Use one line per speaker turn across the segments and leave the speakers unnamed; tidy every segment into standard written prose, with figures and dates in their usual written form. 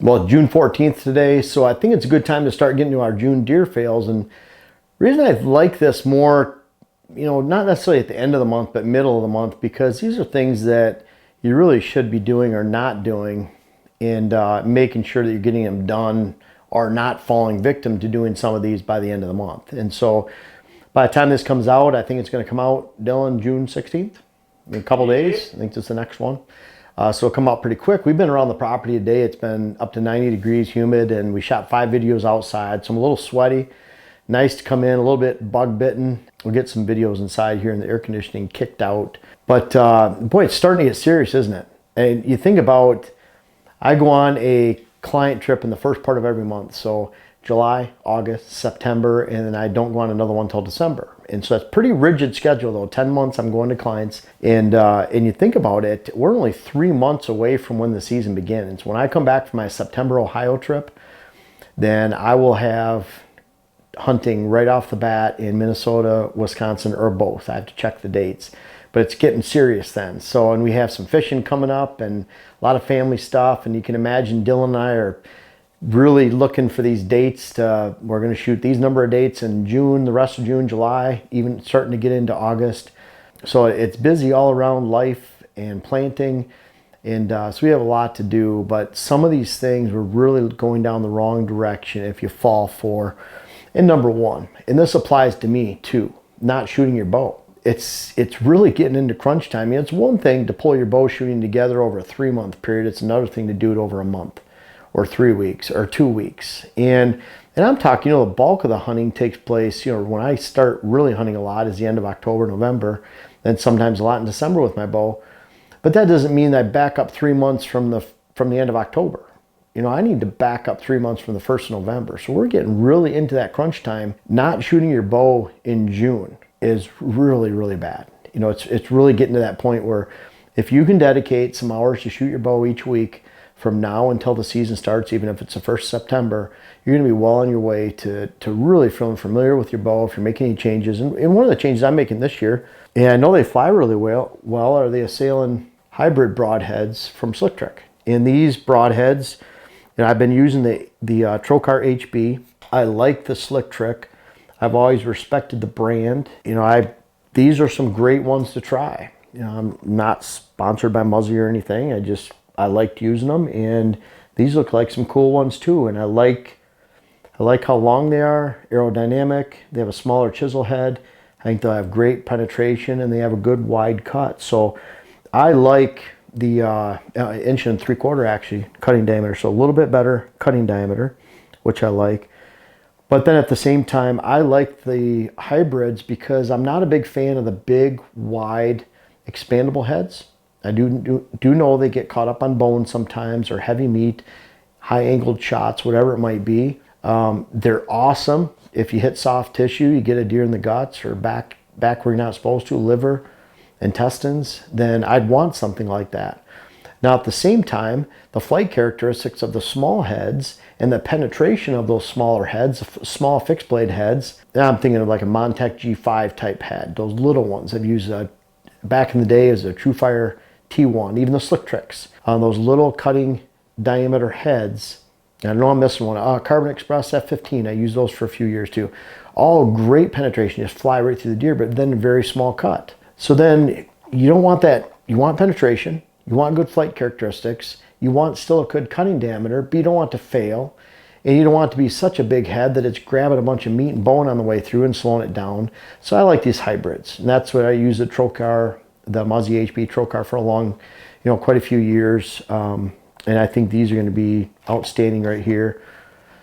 well, June 14th today, so I think it's a good time to start getting to our June deer fails. And the reason I like this more, not necessarily at the end of the month, but middle of the month, because these are things that you really should be doing or not doing, and making sure that you're getting them done or not falling victim to doing some of these by the end of the month. And so by the time this comes out, I think it's going to come out, Dylan, June 16th, in a couple days. I think that's the next one. So it'll come out pretty quick. We've been around the property today. It's been up to 90 degrees, humid, and we shot 5 videos outside. So I'm a little sweaty. Nice to come in, a little bit bug bitten. We'll get some videos inside here in the air conditioning kicked out. But boy, it's starting to get serious, isn't it? And you think about, I go on a client trip in the first part of every month. So July, August, September, and then I don't go on another one until December. And so that's pretty rigid schedule though. 10 months I'm going to clients. And you think about it, we're only 3 months away from when the season begins. When I come back from my September Ohio trip, then I will have hunting right off the bat in Minnesota, Wisconsin, or both. I have to check the dates, but it's getting serious then. So, and we have some fishing coming up and a lot of family stuff. And you can imagine Dylan and I are really looking for these dates. We're going to shoot these number of dates in June, the rest of June, July, even starting to get into August. So it's busy all around life and planting. And so we have a lot to do, but some of these things we're really going down the wrong direction if you fall for. And number one, and this applies to me too, not shooting your bow. It's really getting into crunch time. It's one thing to pull your bow shooting together over a 3-month period. It's another thing to do it over a month or 3 weeks or 2 weeks. And I'm talking, the bulk of the hunting takes place, when I start really hunting a lot is the end of October, November, and sometimes a lot in December with my bow. But that doesn't mean I back up 3 months from the end of October. I need to back up 3 months from the 1st of November. So we're getting really into that crunch time. Not shooting your bow in June is really, really bad. It's really getting to that point where if you can dedicate some hours to shoot your bow each week from now until the season starts, even if it's the 1st of September, you're going to be well on your way to really feeling familiar with your bow if you're making any changes. And one of the changes I'm making this year, and I know they fly really well are the Assailant hybrid broadheads from Slick Trick. And these broadheads, I've been using the Trocar HB. I like the Slick Trick. I've always respected the brand. These are some great ones to try. I'm not sponsored by Muzzy or anything. I liked using them, and these look like some cool ones too. And I like how long they are, aerodynamic. They have a smaller chisel head. I think they'll have great penetration, and they have a good wide cut. So I like the 1 3/4 inch actually cutting diameter, so a little bit better cutting diameter, which I like. But then at the same time, I like the hybrids because I'm not a big fan of the big, wide, expandable heads. I do know they get caught up on bone sometimes, or heavy meat, high angled shots, whatever it might be. They're awesome if you hit soft tissue, you get a deer in the guts or back where you're not supposed to, liver, intestines, then I'd want something like that. Now at the same time, the flight characteristics of the small heads and the penetration of those smaller heads, small fixed blade heads, I'm thinking of like a Montec G5 type head, those little ones I've used back in the day as a TrueFire T1, even the Slick Tricks, those little cutting diameter heads. I know I'm missing one. Carbon Express F15, I used those for a few years too. All great penetration, just fly right through the deer, but then a very small cut. So then you don't want that. You want penetration, you want good flight characteristics, you want still a good cutting diameter, but you don't want to fail. And you don't want it to be such a big head that it's grabbing a bunch of meat and bone on the way through and slowing it down. So I like these hybrids. And that's what I use the Trocar, the Muzzy HB Trocar for a long, quite a few years. And I think these are going to be outstanding right here.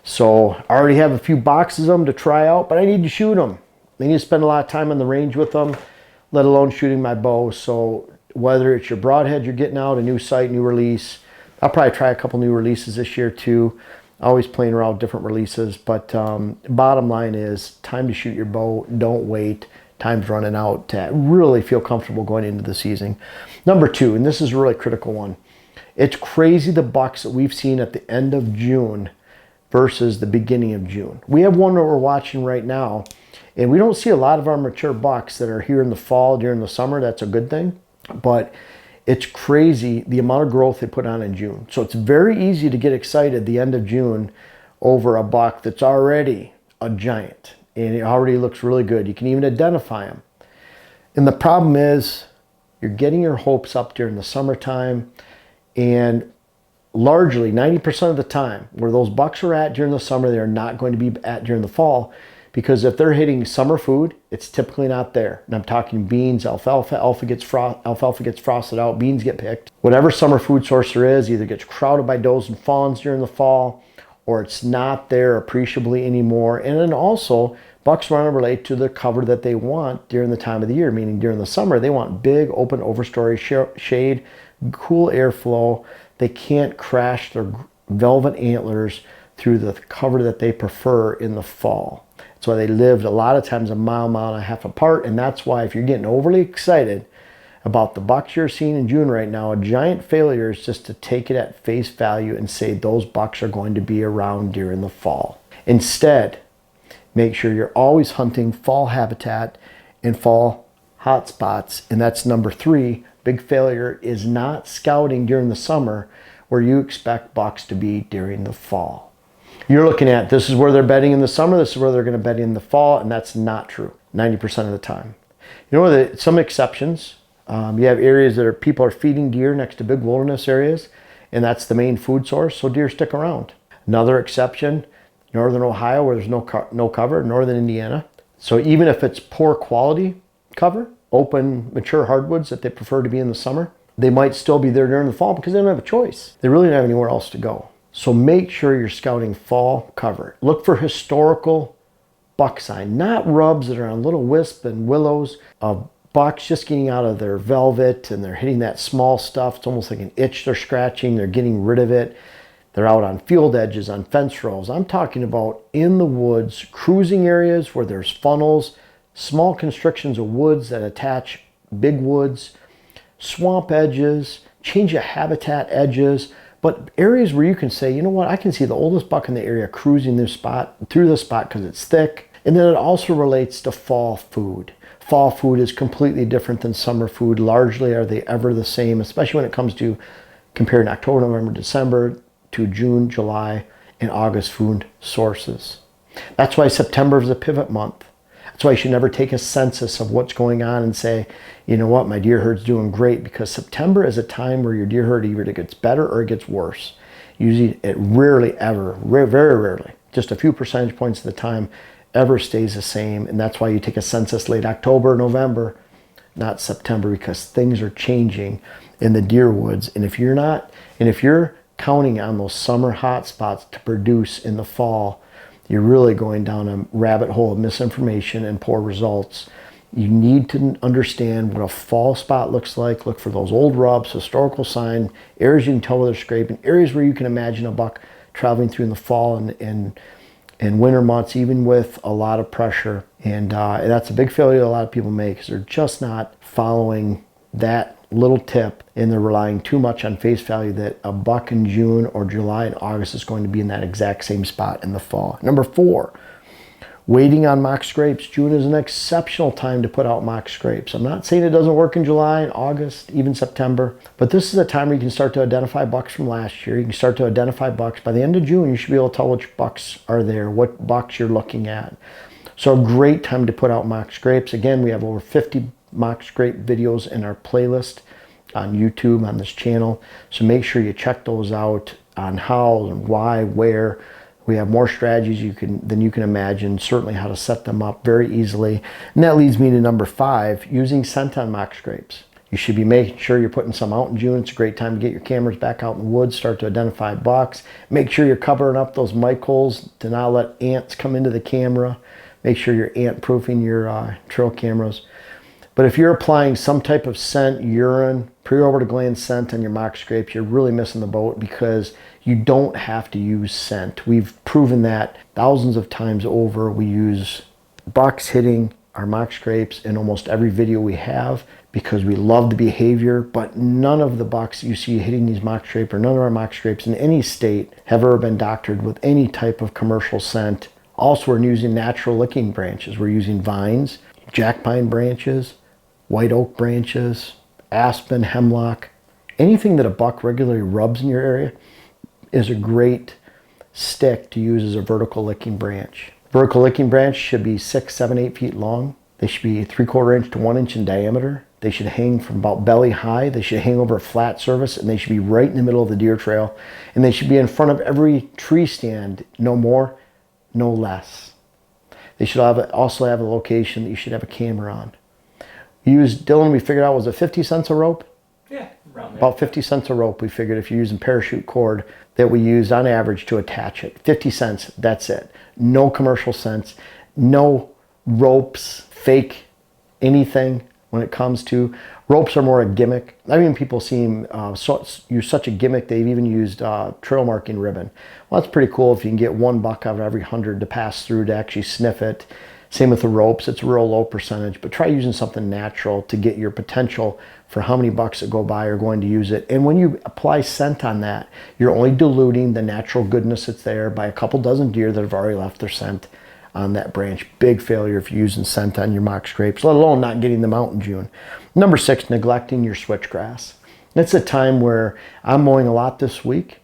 So I already have a few boxes of them to try out, but I need to shoot them. I need to spend a lot of time on the range with them, let alone shooting my bow. So whether it's your broadhead you're getting out, a new sight, new release, I'll probably try a couple new releases this year too. Always playing around with different releases, but bottom line is time to shoot your bow. Don't wait. Time's running out to really feel comfortable going into the season. Number 2, and this is a really critical one. It's crazy the bucks that we've seen at the end of June versus the beginning of June. We have one that we're watching right now, and we don't see a lot of our mature bucks that are here in the fall, during the summer. That's a good thing. But It's crazy the amount of growth they put on in June. So it's very easy to get excited the end of June over a buck that's already a giant and it already looks really good. You can even identify them. And the problem is you're getting your hopes up during the summertime, and largely 90% of the time where those bucks are at during the summer, they're not going to be at during the fall, because if they're hitting summer food, it's typically not there. And I'm talking beans, alfalfa. Alfalfa gets frosted out, beans get picked. Whatever summer food source there is either gets crowded by does and fawns during the fall, or it's not there appreciably anymore. And then also, bucks want to relate to the cover that they want during the time of the year, meaning during the summer, they want big open overstory shade, cool airflow. They can't crash their velvet antlers through the cover that they prefer in the fall. That's why they lived a lot of times a mile and a half apart. And that's why if you're getting overly excited about the bucks you're seeing in June right now, a giant failure is just to take it at face value and say those bucks are going to be around during the fall. Instead, make sure you're always hunting fall habitat and fall hotspots. And that's number 3. Big failure is not scouting during the summer where you expect bucks to be during the fall. You're looking at this is where they're bedding in the summer, this is where they're going to bed in the fall, and that's not true 90% of the time. You know, some exceptions. You have areas that people are feeding deer next to big wilderness areas, and that's the main food source, so deer stick around. Another exception, northern Ohio where there's no cover, northern Indiana. So even if it's poor quality cover, open, mature hardwoods that they prefer to be in the summer, they might still be there during the fall because they don't have a choice. They really don't have anywhere else to go. So make sure you're scouting fall cover. Look for historical buck sign, not rubs that are on little wisp and willows of bucks just getting out of their velvet and they're hitting that small stuff. It's almost like an itch they're scratching. They're getting rid of it. They're out on field edges, on fence rows. I'm talking about in the woods, cruising areas where there's funnels, small constrictions of woods that attach big woods, swamp edges, change of habitat edges, but areas where you can say, you know what, I can see the oldest buck in the area cruising through this spot because it's thick. And then it also relates to fall food. Fall food is completely different than summer food. Largely, are they ever the same, especially when it comes to comparing October, November, December to June, July, and August food sources. That's why September is a pivot month. That's why you should never take a census of what's going on and say, you know what, my deer herd's doing great, because September is a time where your deer herd either gets better or it gets worse. Usually it rarely ever, very rarely, just a few percentage points of the time ever stays the same. And that's why you take a census late October, November, not September, because things are changing in the deer woods. And if you're counting on those summer hot spots to produce in the fall, you're really going down a rabbit hole of misinformation and poor results. You need to understand what a fall spot looks like. Look for those old rubs, historical sign, areas you can tell where they're scraping, areas where you can imagine a buck traveling through in the fall and winter months, even with a lot of pressure. And that's a big failure a lot of people make, because they're just not following that little tip, and they're relying too much on face value that a buck in June or July and August is going to be in that exact same spot in the fall. Number 4, waiting on mock scrapes. June is an exceptional time to put out mock scrapes. I'm not saying it doesn't work in July and August, even September, but this is a time where you can start to identify bucks from last year. You can start to identify bucks. By the end of June, you should be able to tell which bucks are there, what bucks you're looking at. So a great time to put out mock scrapes. Again, we have over 50 mock scrape videos in our playlist on YouTube on this channel. So make sure you check those out on how and why, where. We have more strategies than you can imagine, certainly how to set them up very easily. And that leads me to number 5, using scent on mock scrapes. You should be making sure you're putting some out in June. It's a great time to get your cameras back out in the woods, start to identify bucks. Make sure you're covering up those mic holes to not let ants come into the camera. Make sure you're ant proofing your trail cameras. But if you're applying some type of scent, urine, preorbital gland scent on your mock scrapes, you're really missing the boat, because you don't have to use scent. We've proven that thousands of times over. We use bucks hitting our mock scrapes in almost every video we have, because we love the behavior, but none of the bucks you see hitting these mock scrapes, or none of our mock scrapes in any state, have ever been doctored with any type of commercial scent. Also, we're using natural licking branches. We're using vines, jack pine branches, white oak branches, aspen, hemlock, anything that a buck regularly rubs in your area is a great stick to use as a vertical licking branch. Vertical licking branch should be 6, 7, 8 feet long. They should be 3/4 inch to 1 inch in diameter. They should hang from about belly high. They should hang over a flat surface, and they should be right in the middle of the deer trail. And they should be in front of every tree stand, no more, no less. They should also have a location that you should have a camera on. Dylan, we figured out, was it 50 cents a rope?
Yeah, around there.
About 50 cents a rope, we figured, if you're using parachute cord, that we used on average to attach it. 50 cents, that's it. No commercial sense, no ropes, fake anything when it comes to ropes are more a gimmick. I've even people seen use such a gimmick they've even used trail marking ribbon. Well, that's pretty cool if you can get one buck out of every 100 to pass through to actually sniff it. Same with the ropes, it's a real low percentage, but try using something natural to get your potential for how many bucks that go by are going to use it. And when you apply scent on that, you're only diluting the natural goodness that's there by a couple dozen deer that have already left their scent on that branch. Big failure if you're using scent on your mock scrapes, let alone not getting them out in June. Number 6, neglecting your switchgrass. It's a time where I'm mowing a lot this week.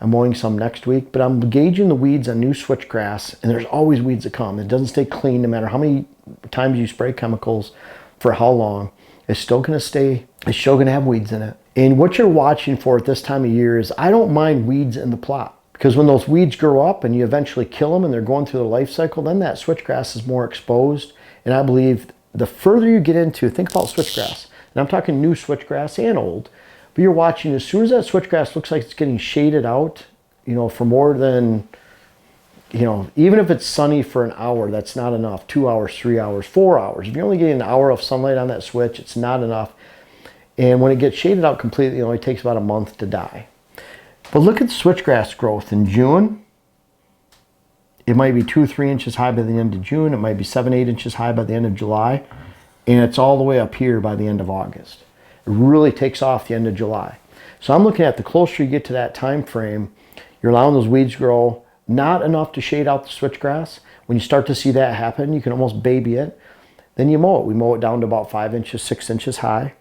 I'm mowing some next week, but I'm gauging the weeds on new switchgrass, and there's always weeds that come. It doesn't stay clean no matter how many times you spray chemicals for how long. It's still going to have weeds in it. And what you're watching for at this time of year is, I don't mind weeds in the plot, because when those weeds grow up and you eventually kill them and they're going through the life cycle, then that switchgrass is more exposed. And I believe the further you get into, think about switchgrass, and I'm talking new switchgrass and old, but you're watching, as soon as that switchgrass looks like it's getting shaded out, for more than, even if it's sunny for an hour, that's not enough. 2 hours, 3 hours, 4 hours. If you're only getting an hour of sunlight on that switch, it's not enough. And when it gets shaded out completely, it takes about a month to die. But look at the switchgrass growth in June. It might be 2, 3 inches high by the end of June. It might be 7, 8 inches high by the end of July. And it's all the way up here by the end of August. It really takes off the end of July. So I'm looking at, the closer you get to that time frame, you're allowing those weeds grow, not enough to shade out the switchgrass. When you start to see that happen, you can almost baby it. Then you mow it. We mow it down to about 5 inches, 6 inches high.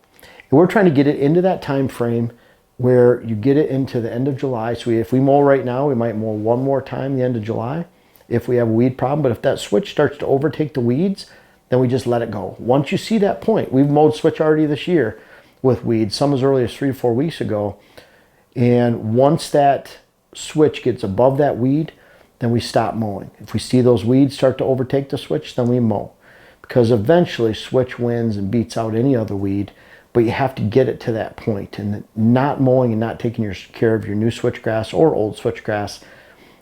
And we're trying to get it into that time frame where you get it into the end of July. So if we mow right now, we might mow one more time the end of July if we have a weed problem. But if that switch starts to overtake the weeds, then we just let it go. Once you see that point, we've mowed switch already this year with weeds, some as early as 3 to 4 weeks ago. And once that switch gets above that weed, then we stop mowing. If we see those weeds start to overtake the switch, then we mow. Because eventually switch wins and beats out any other weed, but you have to get it to that point. And not mowing and not taking care of your new switchgrass or old switchgrass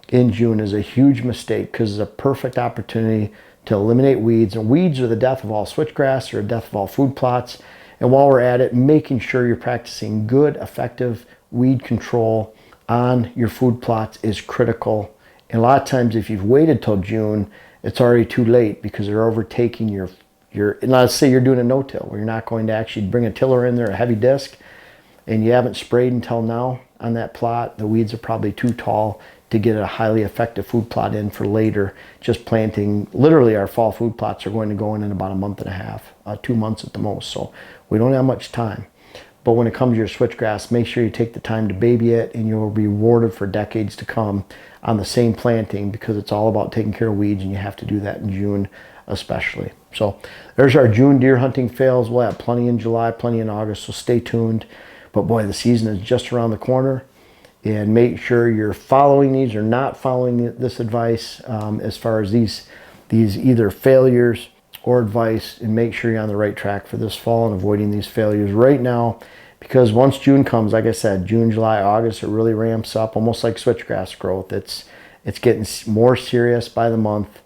in June is a huge mistake, because it's a perfect opportunity to eliminate weeds. And weeds are the death of all switchgrass, or the death of all food plots. And while we're at it, making sure you're practicing good, effective weed control on your food plots is critical. And a lot of times, if you've waited till June, it's already too late, because they're overtaking your let's say you're doing a no-till, where you're not going to actually bring a tiller in there, a heavy disc, and you haven't sprayed until now on that plot. The weeds are probably too tall to get a highly effective food plot in for later. Just planting, literally our fall food plots are going to go in about a month and a half, 2 months at the most. So we don't have much time. But when it comes to your switchgrass, make sure you take the time to baby it, and you'll be rewarded for decades to come on the same planting, because it's all about taking care of weeds, and you have to do that in June especially. So there's our June deer hunting fails. We'll have plenty in July, plenty in August, so stay tuned. But boy, the season is just around the corner, and make sure you're following these or not following this advice as far as these either failures or advice, and make sure you're on the right track for this fall and avoiding these failures right now. Because once June comes, like I said, June, July, August, it really ramps up, almost like switchgrass growth. It's getting more serious by the month.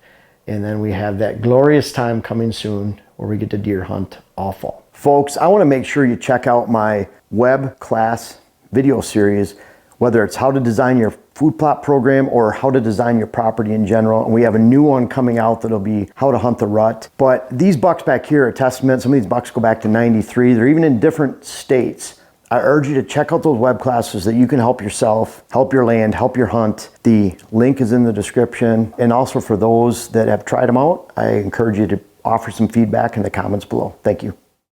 And then we have that glorious time coming soon where we get to deer hunt all fall. Folks, I want to make sure you check out my web class video series, whether it's how to design your food plot program or how to design your property in general. And we have a new one coming out that'll be how to hunt the rut. But these bucks back here are a testament. Some of these bucks go back to 93. They're even in different states. I urge you to check out those web classes that you can help yourself, help your land, help your hunt. The link is in the description. And also for those that have tried them out, I encourage you to offer some feedback in the comments below. Thank you.